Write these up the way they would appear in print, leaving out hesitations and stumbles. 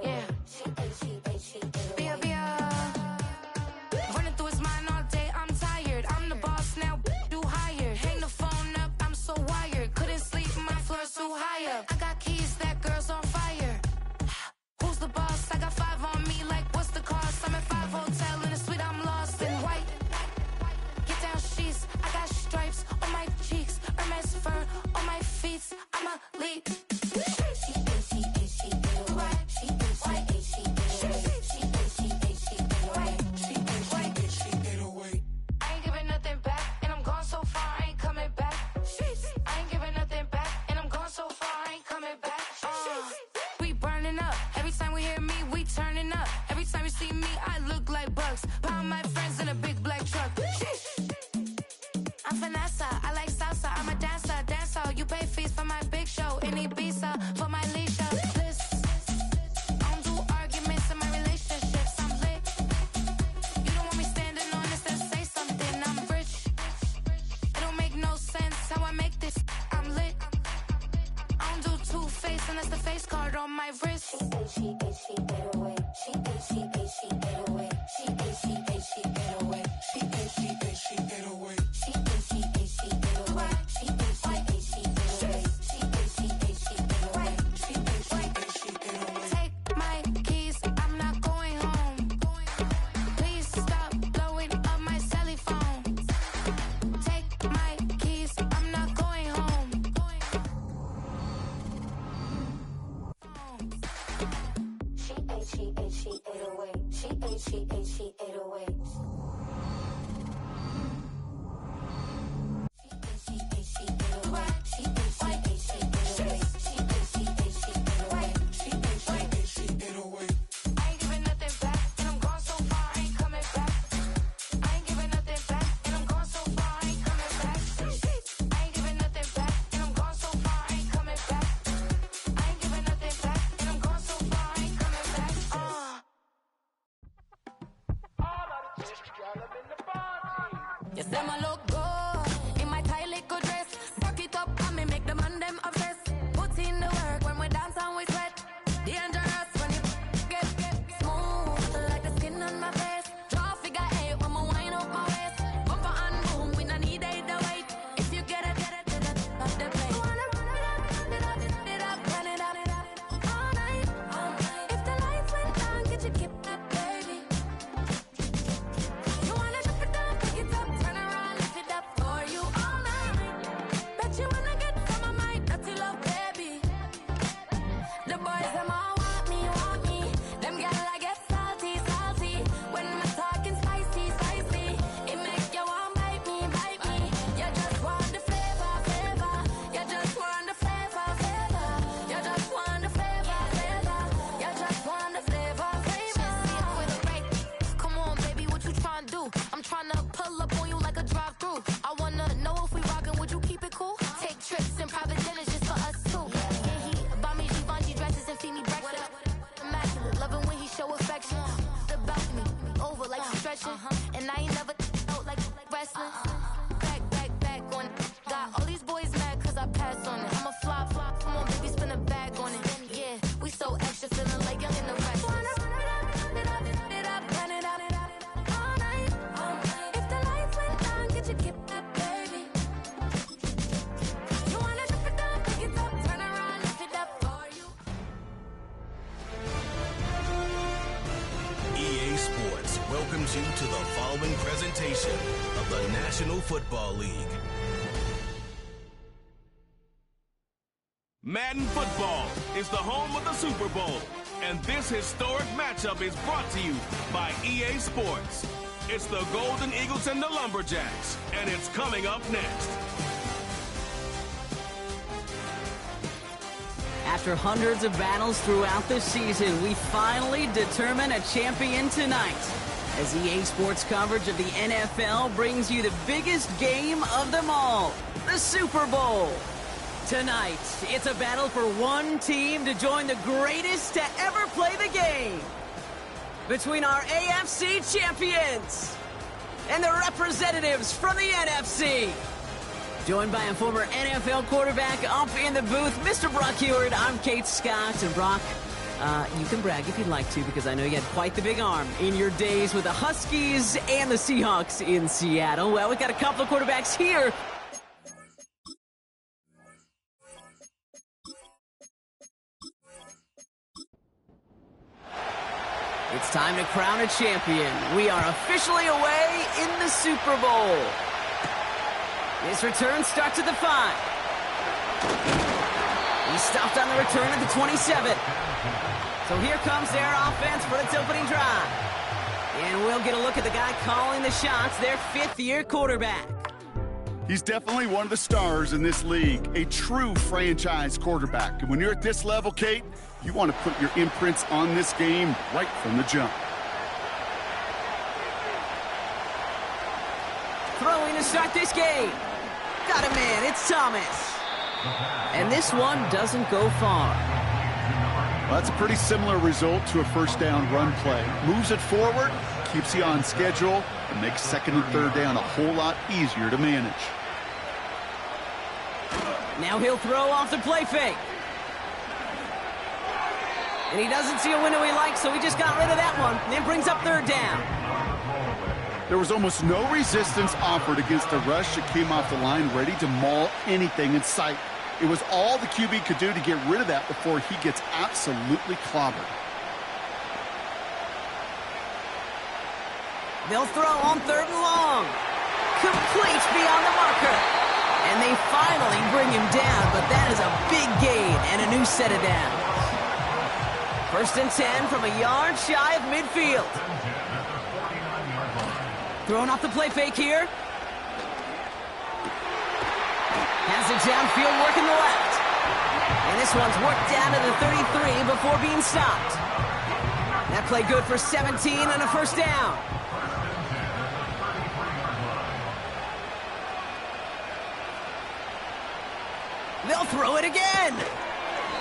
Yeah. Running through his mind all day, I'm tired. I'm the boss now, do higher. Hang the phone up, I'm so wired. Couldn't sleep, my floor's too high up. I got keys, that girl's on fire. Who's the boss? I got 5 on me, like what's the cost? I'm at 5 hotel in a suite, I'm lost in white. Get down sheets, I got stripes on my cheeks, Hermes fur on my feet. I'm a leap. Yes, them a look good in my tight little dress. Rock it up and me make the man them obsessed. Put in the work when we dance and we sweat. Dangerous when you get smooth like the skin on my face. Draw figure 8 when we wind up my waist. Bumper and boom, we no need it the weight. If you get it, off the plate. Wanna run it up, run it up, all night. If the lights went down, get your keep that baby. You wanna drop it down, pick it up, turn around, lift it up for you all night. Bet you wanna get some of my dirty love, baby. The boys them all want me. Them gyal I get salty. When my talking spicy. It make you want bite me. You just want the flavor. You just want the flavor. You just want the flavor. You just want the flavor. With a break. Come on, baby, what you tryna do? I'm tryna pull up on you like a drive-through. I wanna know if we rockin', would you keep it cool? Take trips and private dinners just for us two. Yeah, he buy me Givenchy dresses and feed me breakfast. Immaculate, loving when he show affection. The balcony, over like stretching. And I ain't never out like wrestling. Back on it. Got all these boys mad cause I pass on it. I'm a flop. Come on, baby, spin a bag on it. Yeah, we so extra, feeling like young and the rest. Wanna run it up, all night. If the lights went down, get your keep that baby. You wanna drop it down, pick it up, turn around, lift it up for you. EA Sports welcomes you to the following presentation of the National Football League. Madden Football is the home of the Super Bowl, and this historic matchup is brought to you by EA Sports. It's the Golden Eagles and the Lumberjacks, and it's coming up next. After hundreds of battles throughout the season, we finally determine a champion tonight. As EA Sports coverage of the NFL brings you the biggest game of them all, the Super Bowl. Tonight, it's a battle for one team to join the greatest to ever play the game. Between our AFC champions and the representatives from the NFC. Joined by a former NFL quarterback up in the booth, Mr. Brock Heward. I'm Kate Scott, and Brock, you can brag if you'd like to, because I know you had quite the big arm in your days with the Huskies and the Seahawks in Seattle. Well, we've got a couple of quarterbacks here. It's time to crown a champion. We are officially away in the Super Bowl. This return starts at the 5. He stopped on the return at the 27. So here comes their offense for its opening drive. And we'll get a look at the guy calling the shots, their fifth-year quarterback. He's definitely one of the stars in this league, a true franchise quarterback. And when you're at this level, Kate, you want to put your imprints on this game right from the jump. Throwing to start this game. Got a man, it's Thomas. And this one doesn't go far. Well, that's a pretty similar result to a first down run play. Moves it forward, keeps you on schedule, and makes second and third down a whole lot easier to manage. Now he'll throw off the play fake. And he doesn't see a window he likes, so he just got rid of that one. And then brings up third down. There was almost no resistance offered against a rush that came off the line ready to maul anything in sight. It was all the QB could do to get rid of that before he gets absolutely clobbered. They'll throw on third and long. Complete beyond the marker. And they finally bring him down, but that is a big gain and a new set of downs. First and 10 from a yard shy of midfield. Throwing off the play fake here. Has it downfield, working the left. And this one's worked down to the 33 before being stopped. That play good for 17 and a first down. They'll throw it again.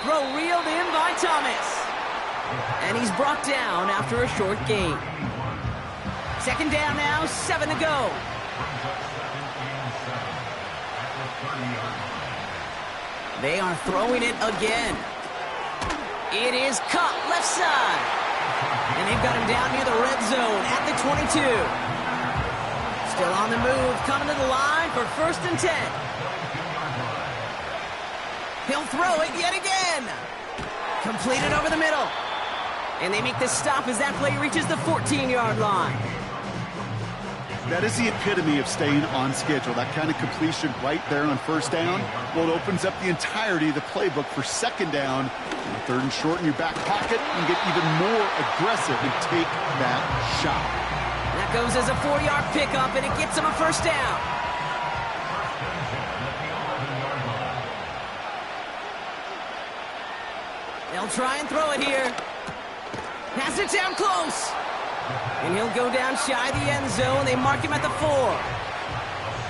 Throw reeled in by Thomas. And he's brought down after a short gain. Second down now, 7 to go. They are throwing it again. It is caught left side. And they've got him down near the red zone at the 22. Still on the move, coming to the line for first and 10. He'll throw it yet again. Completed over the middle. And they make the stop as that play reaches the 14-yard line. That is the epitome of staying on schedule. That kind of completion right there on first down. Well, it opens up the entirety of the playbook for second down. And third and short in your back pocket, and get even more aggressive and take that shot. That goes as a 4-yard pickup, and it gets him a first down. They'll try and throw it here. Has it down close. And he'll go down shy of the end zone. They mark him at the 4.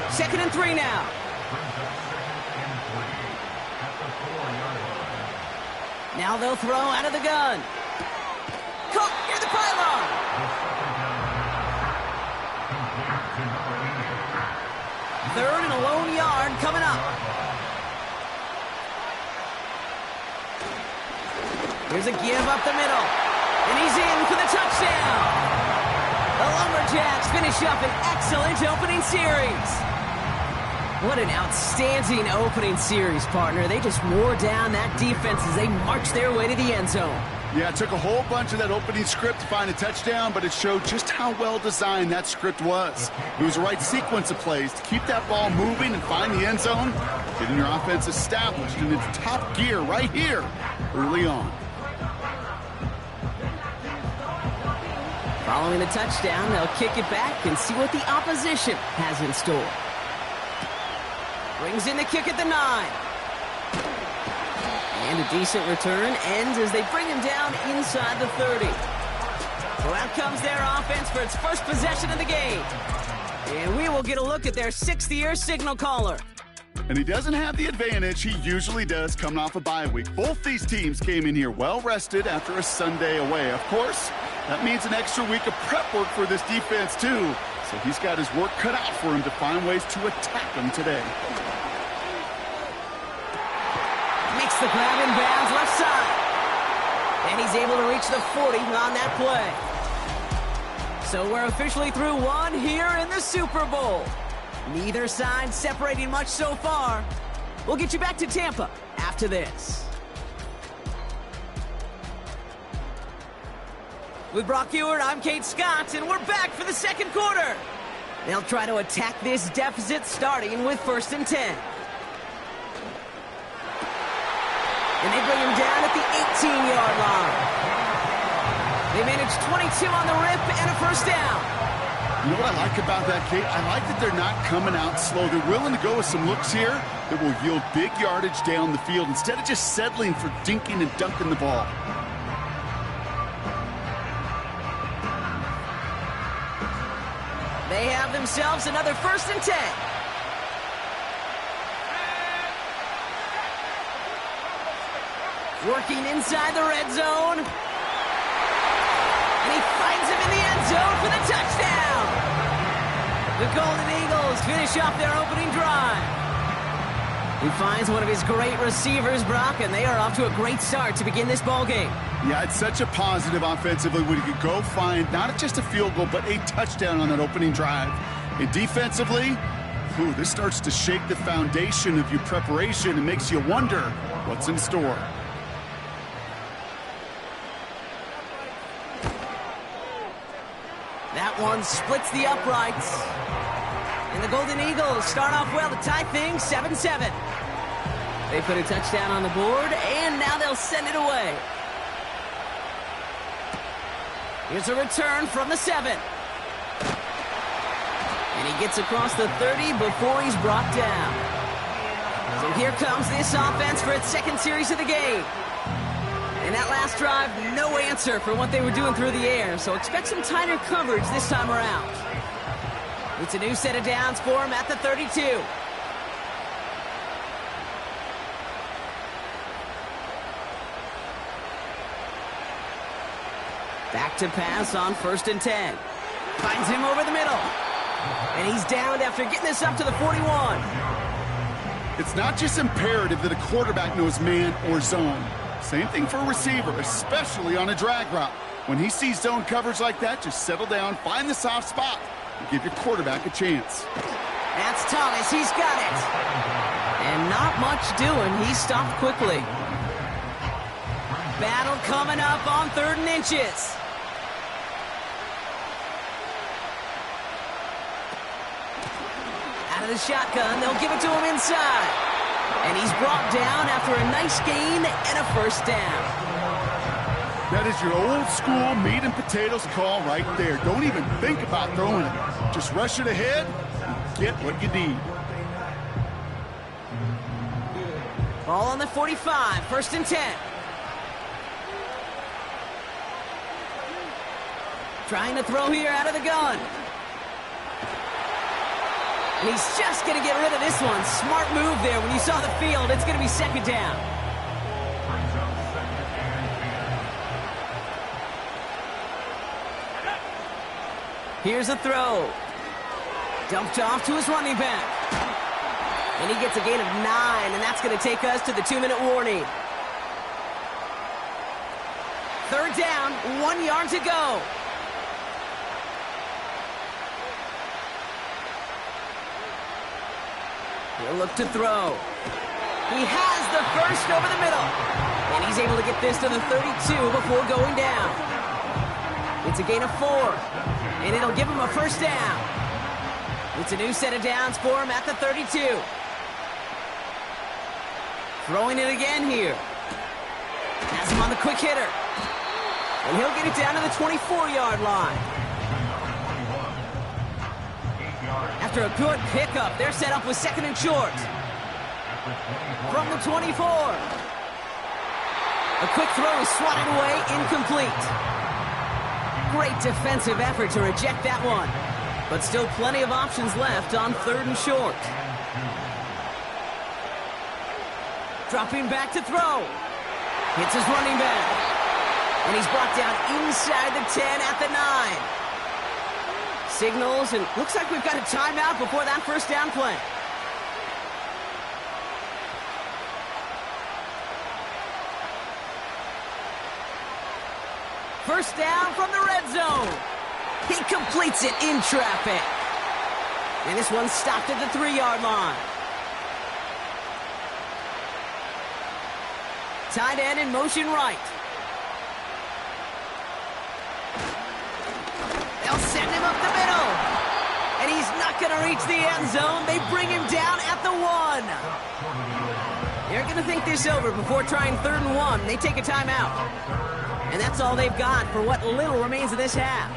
Second and 3 now. Now they'll throw out of the gun. Caught near the pylon. Third and a lone yard coming up. Here's a give up the middle. And he's in for the touchdown. The Lumberjacks finish up an excellent opening series. What an outstanding opening series, partner. They just wore down that defense as they marched their way to the end zone. Yeah, it took a whole bunch of that opening script to find a touchdown, but it showed just how well designed that script was. It was the right sequence of plays to keep that ball moving and find the end zone, getting your offense established in its top gear right here early on. Following the touchdown, they'll kick it back and see what the opposition has in store. Brings in the kick at the 9. And a decent return ends as they bring him down inside the 30. So out comes their offense for its first possession of the game. And we will get a look at their 6th-year signal caller. And he doesn't have the advantage he usually does coming off a bye week. Both these teams came in here well-rested after a Sunday away. Of course, that means an extra week of prep work for this defense, too. So he's got his work cut out for him to find ways to attack them today. the grab in bounds left side. And he's able to reach the 40 on that play. So we're officially through one here in the Super Bowl. Neither side separating much so far. We'll get you back to Tampa after this. With Brock Ewart, I'm Kate Scott, and we're back for the second quarter. They'll try to attack this deficit starting with 1st and 10. And they bring him down at the 18-yard line. They manage 22 on the rip and a first down. You know what I like about that, Kate? I like that they're not coming out slow. They're willing to go with some looks here that will yield big yardage down the field instead of just settling for dinking and dunking the ball. They have themselves another 1st and 10. Working inside the red zone. And he finds him in the end zone for the touchdown. The Golden Eagles finish off their opening drive. He finds one of his great receivers, Brock, and they are off to a great start to begin this ball game. Yeah, it's such a positive offensively when you could go find not just a field goal, but a touchdown on that opening drive. And defensively, this starts to shake the foundation of your preparation and makes you wonder what's in store. That one splits the uprights. And the Golden Eagles start off well to tie things 7-7. They put a touchdown on the board, and now they'll send it away. Here's a return from the 7. And he gets across the 30 before he's brought down. So here comes this offense for its second series of the game. And that last drive, no answer for what they were doing through the air, so expect some tighter coverage this time around. It's a new set of downs for him at the 32. Back to pass on 1st and 10. Finds him over the middle. And he's downed after getting this up to the 41. It's not just imperative that a quarterback knows man or zone. Same thing for a receiver, especially on a drag route. When he sees zone coverage like that, just settle down, find the soft spot, and give your quarterback a chance. That's Thomas. He's got it. And not much doing. He stopped quickly. Battle coming up on 3rd and inches. Out of the shotgun, they'll give it to him inside. And he's brought down after a nice gain and a first down. That is your old school meat and potatoes call right there. Don't even think about throwing it. Just rush it ahead and get what you need. Ball on the 45, 1st and 10. Trying to throw here out of the gun. And he's just going to get rid of this one. Smart move there. When you saw the field, it's going to be 2nd down. Here's a throw. Dumped off to his running back. And he gets a gain of 9, and that's going to take us to the 2-minute warning. 3rd down, 1 yard to go. He'll look to throw. He has the first over the middle. And he's able to get this to the 32 before going down. It's a gain of 4. And it'll give him a first down. It's a new set of downs for him at the 32. Throwing it again here. Has him on the quick hitter. And he'll get it down to the 24-yard line. After a good pickup, they're set up with 2nd and short. From the 24. A quick throw is swatted away, incomplete. Great defensive effort to reject that one. But still plenty of options left on 3rd and short. Dropping back to throw. Hits his running back. And he's brought down inside the 10 at the 9. Signals, and looks like we've got a timeout before that first down play. First down from the red zone. He completes it in traffic. And this one's stopped at the 3-yard line. Tight end in motion right. They'll send him up the middle. And he's not going to reach the end zone. They bring him down at the 1. They're going to think this over before trying 3rd and 1. They take a timeout. And that's all they've got for what little remains of this half.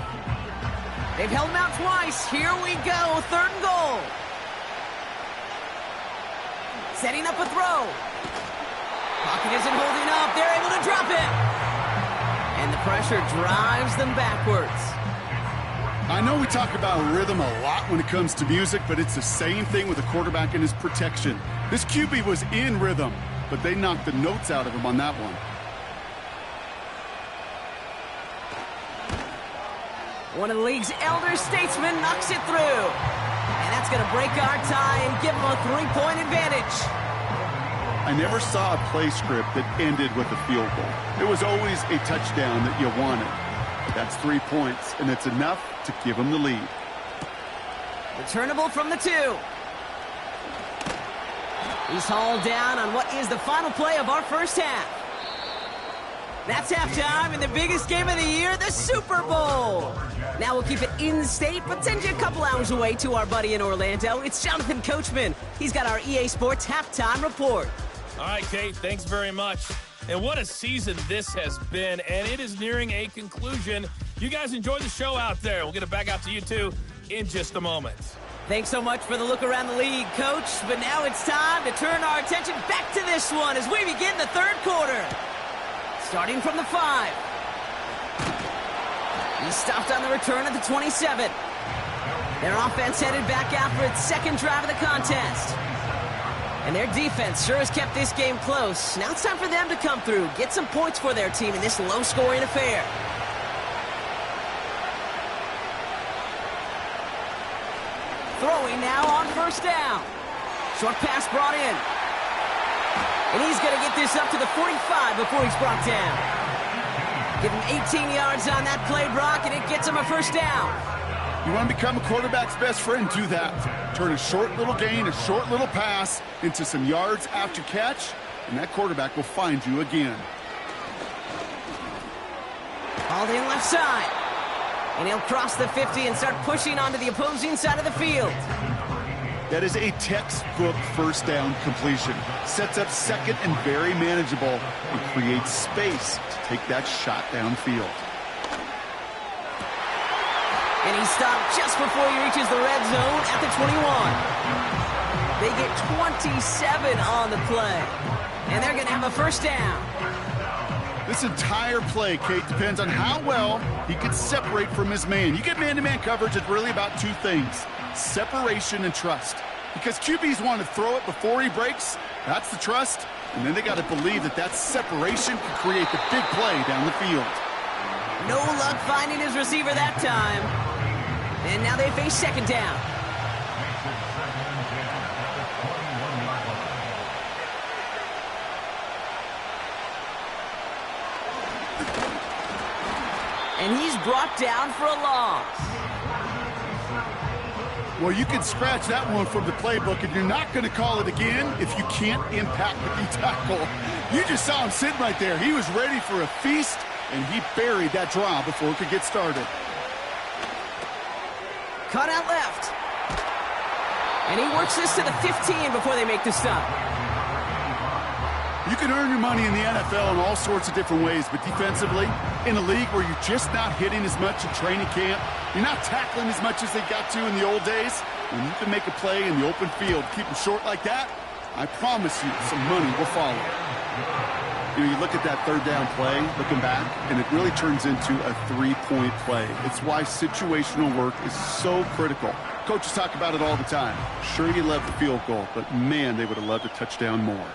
They've held him out twice. Here we go. 3rd and goal. Setting up a throw. Pocket isn't holding up. They're able to drop it. And the pressure drives them backwards. I know we talk about rhythm a lot when it comes to music, but it's the same thing with a quarterback and his protection. This QB was in rhythm, but they knocked the notes out of him on that one. One of the league's elder statesmen knocks it through. And that's going to break our tie and give them a 3-point advantage. I never saw a play script that ended with a field goal. It was always a touchdown that you wanted. That's 3 points, and it's enough to give them the lead. Returnable from the 2. He's hauled down on what is the final play of our first half. That's halftime in the biggest game of the year, the Super Bowl. Now we'll keep it in-state, but send you a couple hours away to our buddy in Orlando. It's Jonathan Coachman. He's got our EA Sports halftime report. All right, Kate, thanks very much. And what a season this has been, and it is nearing a conclusion. You guys enjoy the show out there. We'll get it back out to you, too, in just a moment. Thanks so much for the look around the league, Coach. But now it's time to turn our attention back to this one as we begin the 3rd quarter. Starting from the 5. He's stopped on the return at the 27. Their offense headed back out for its 2nd drive of the contest. And their defense sure has kept this game close. Now it's time for them to come through, get some points for their team in this low-scoring affair. Throwing now on 1st down. Short pass brought in. And he's going to get this up to the 45 before he's brought down. Give him 18 yards on that play, Brock, and it gets him a 1st down. You want to become a quarterback's best friend, do that. Turn a short little gain, a short little pass into some yards after catch, and that quarterback will find you again. Hauled in left side. And he'll cross the 50 and start pushing onto the opposing side of the field. That is a textbook 1st down completion. Sets up 2nd and very manageable and creates space to take that shot downfield. And he stopped just before he reaches the red zone at the 21. They get 27 on the play. And they're going to have a 1st down. This entire play, Kate, depends on how well he can separate from his man. You get man-to-man coverage, it's really about 2 things. Separation and trust. Because QBs want to throw it before he breaks. That's the trust. And then they got to believe that that separation can create the big play down the field. No luck finding his receiver that time. And now they face 2nd down. And he's brought down for a loss. Well, you can scratch that one from the playbook, and you're not going to call it again if you can't impact the tackle. You just saw him sitting right there. He was ready for a feast, and he buried that draw before it could get started. Cut out left. And he works this to the 15 before they make the stop. You can earn your money in the NFL in all sorts of different ways, but defensively, in a league where you're just not hitting as much in training camp, you're not tackling as much as they got to in the old days, when you can make a play in the open field, keep them short like that, I promise you some money will follow. You know, you look at that 3rd down play, looking back, and it really turns into a 3-point play. It's why situational work is so critical. Coaches talk about it all the time. Sure, you love the field goal, but man, they would have loved a touchdown more.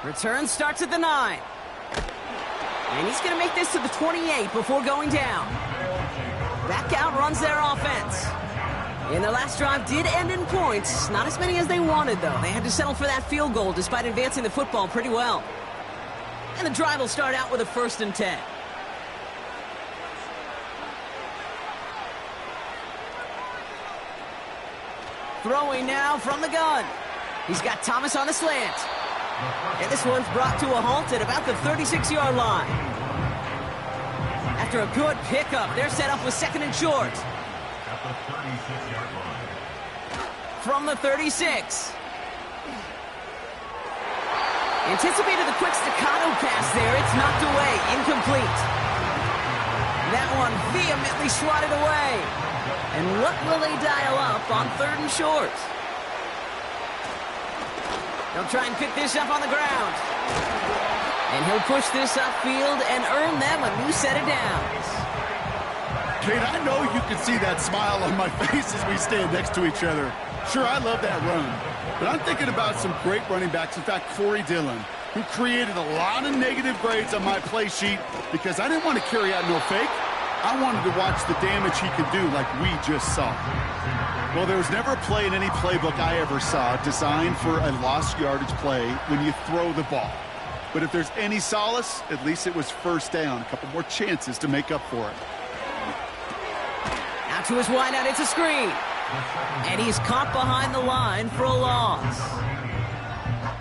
Return starts at the 9. And he's going to make this to the 28 before going down. Back out runs their offense. And their last drive did end in points. Not as many as they wanted, though. They had to settle for that field goal despite advancing the football pretty well. And the drive will start out with a 1st and 10. Throwing now from the gun. He's got Thomas on the slant. And this one's brought to a halt at about the 36-yard line. After a good pickup, they're set up with second and short. From the 36. Anticipated the quick staccato pass there. It's knocked away. Incomplete. That one vehemently swatted away. And what will they dial up on third and short? They'll try and pick this up on the ground. And he'll push this upfield and earn them a new set of downs. Kate, I know you can see that smile on my face as we stand next to each other. Sure, I love that run. But I'm thinking about some great running backs. In fact, Corey Dillon, who created a lot of negative grades on my play sheet because I didn't want to carry out no fake. I wanted to watch the damage he could do like we just saw. Well, there was never a play in any playbook I ever saw designed for a lost yardage play when you throw the ball. But if there's any solace, at least it was first down. A couple more chances to make up for it. Out to his wideout, it's a screen. And he's caught behind the line for a loss.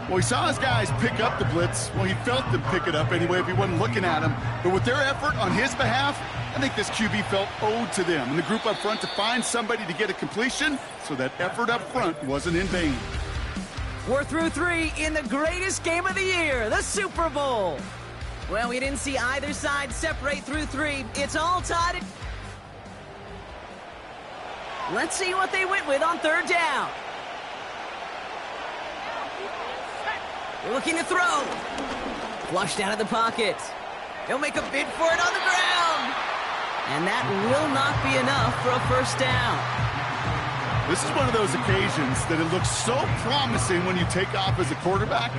Well, he saw his guys pick up the blitz. Well, he felt them pick it up anyway if he wasn't looking at him. But with their effort on his behalf, I think this QB felt owed to them and the group up front to find somebody to get a completion, so that effort up front wasn't in vain. We're through three in the greatest game of the year, the Super Bowl. Well, we didn't see either side separate through three. It's all tied. Let's see what they went with on third down. Looking to throw. Flushed out of the pocket. He'll make a bid for it on the ground. And that will not be enough for a first down. This is one of those occasions that it looks so promising when you take off as a quarterback,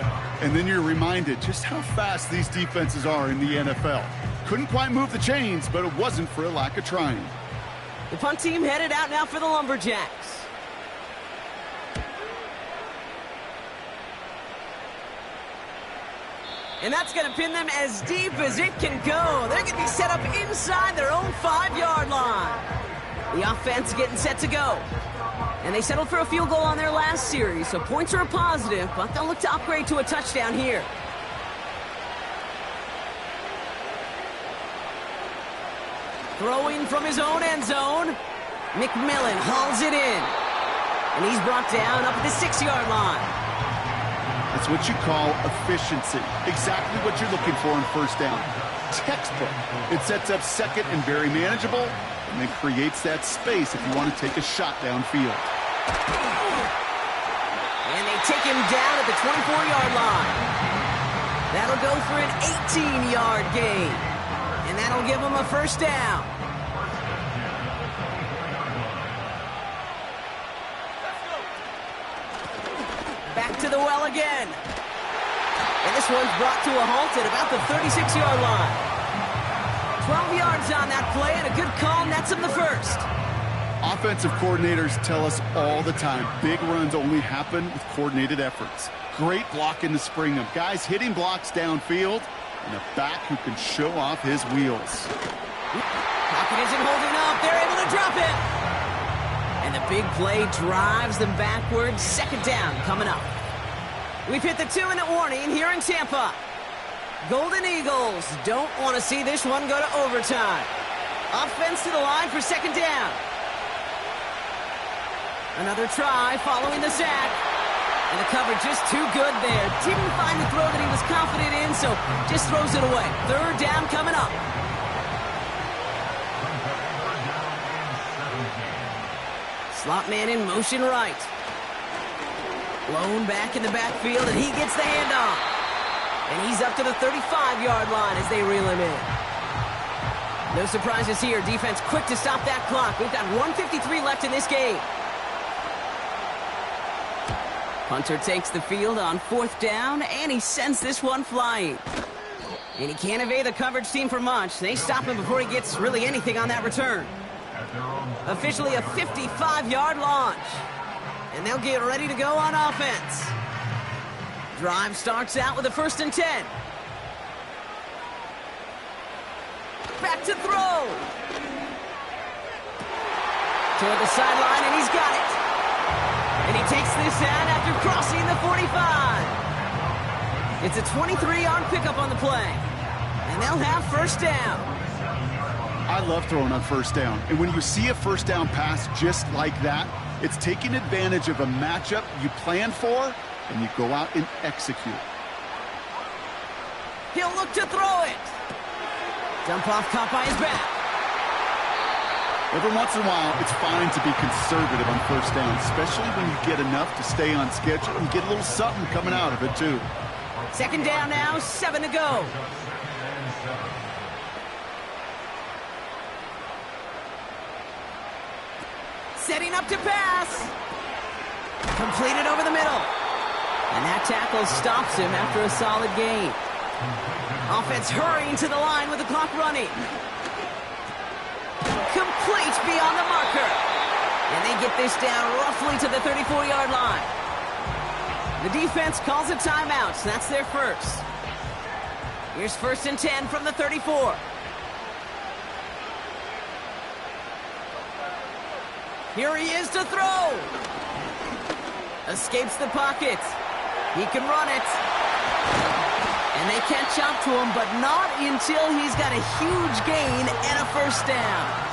and then you're reminded just how fast these defenses are in the NFL. Couldn't quite move the chains, but it wasn't for a lack of trying. The punt team headed out now for the Lumberjacks. And that's going to pin them as deep as it can go. They're going to be set up inside their own 5-yard line. The offense getting set to go. And they settled for a field goal on their last series, so points are a positive, but they'll look to upgrade to a touchdown here. Throwing from his own end zone. McMillan hauls it in. And he's brought down up at the 6-yard line. That's what you call efficiency. Exactly what you're looking for in first down. Textbook. It sets up second and very manageable, and then creates that space if you want to take a shot downfield. And they take him down at the 24-yard line. That'll go for an 18-yard gain. And that'll give him a first down. Back to the well again. And this one's brought to a halt at about the 36-yard line. 12 yards on that play, and a good call nets him the first. Offensive coordinators tell us all the time, big runs only happen with coordinated efforts. Great block in the spring of guys hitting blocks downfield, and a back who can show off his wheels. Pocket isn't holding up. They're able to drop it. And the big play drives them backwards. Second down coming up. We've hit the 2-minute warning here in Tampa. Golden Eagles don't want to see this one go to overtime. Offense to the line for second down. Another try following the sack. And the cover just too good there. Didn't find the throw that he was confident in, so just throws it away. Third down coming up. Slot man in motion right. Blown back in the backfield, and he gets the handoff. And he's up to the 35-yard line as they reel him in. No surprises here. Defense quick to stop that clock. We've got 1:53 left in this game. Hunter takes the field on fourth down, and he sends this one flying. And he can't evade the coverage team for much. They stop him before he gets really anything on that return. Officially a 55-yard launch. And they'll get ready to go on offense. Drive starts out with a 1st and 10. Back to throw. Toward the sideline, and he's got it. takes this out after crossing the 45. It's a 23-yard pickup on the play. And they'll have first down. I love throwing on first down. And when you see a first down pass just like that, it's taking advantage of a matchup you plan for, and you go out and execute. He'll look to throw it. Dump off caught by his back. Every once in a while, it's fine to be conservative on first down, especially when you get enough to stay on schedule and get a little something coming out of it, too. Second down now, 7 to go. Setting up to pass. Completed over the middle. And that tackle stops him after a solid gain. Offense hurrying to the line with the clock running. Complete beyond the marker. And they get this down roughly to the 34-yard line. The defense calls a timeout, so that's their first. Here's 1st and 10 from the 34. Here he is to throw. Escapes the pocket. He can run it. And they catch up to him, but not until he's got a huge gain and a first down.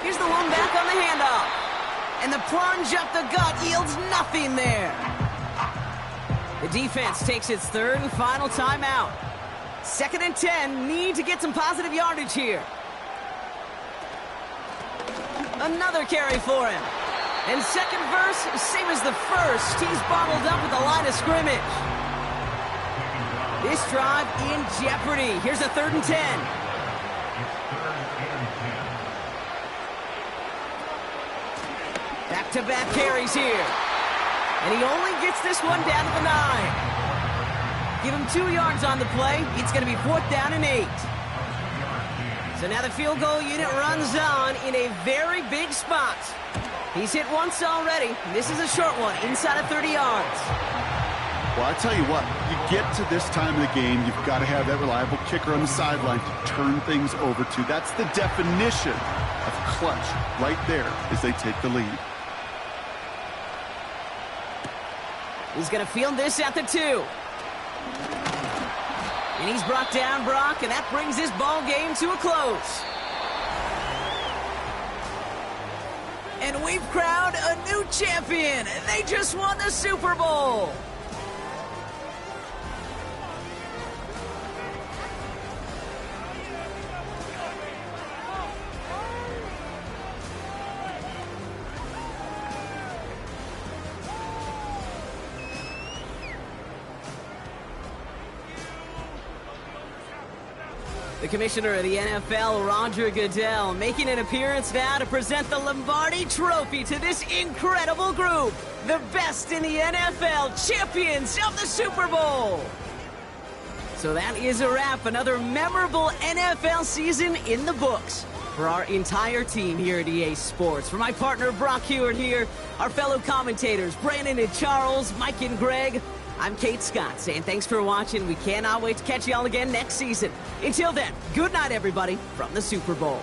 Here's the one back on the handoff. And the plunge up the gut yields nothing there. The defense takes its third and final timeout. 2nd and 10, need to get some positive yardage here. Another carry for him. And second verse, same as the first. He's bottled up at the line of scrimmage. This drive in jeopardy. Here's a 3rd and 10. Back-to-back carries here. And he only gets this one down to the 9. Give him 2 yards on the play. It's going to be 4th down and 8. So now the field goal unit runs on in a very big spot. He's hit once already. This is a short one, inside of 30 yards. Well, I tell you what, you get to this time of the game, you've got to have that reliable kicker on the sideline to turn things over to. That's the definition of clutch right there as they take the lead. He's going to field this at the 2. And he's brought down, Brock, and that brings this ball game to a close. And we've crowned a new champion. They just won the Super Bowl. The commissioner of the NFL, Roger Goodell, making an appearance now to present the Lombardi Trophy to this incredible group. The best in the NFL, champions of the Super Bowl. So that is a wrap. Another memorable NFL season in the books for our entire team here at EA Sports. For my partner, Brock Hewitt here, our fellow commentators, Brandon and Charles, Mike and Greg, I'm Kate Scott saying thanks for watching. We cannot wait to catch you all again next season. Until then, good night, everybody, from the Super Bowl.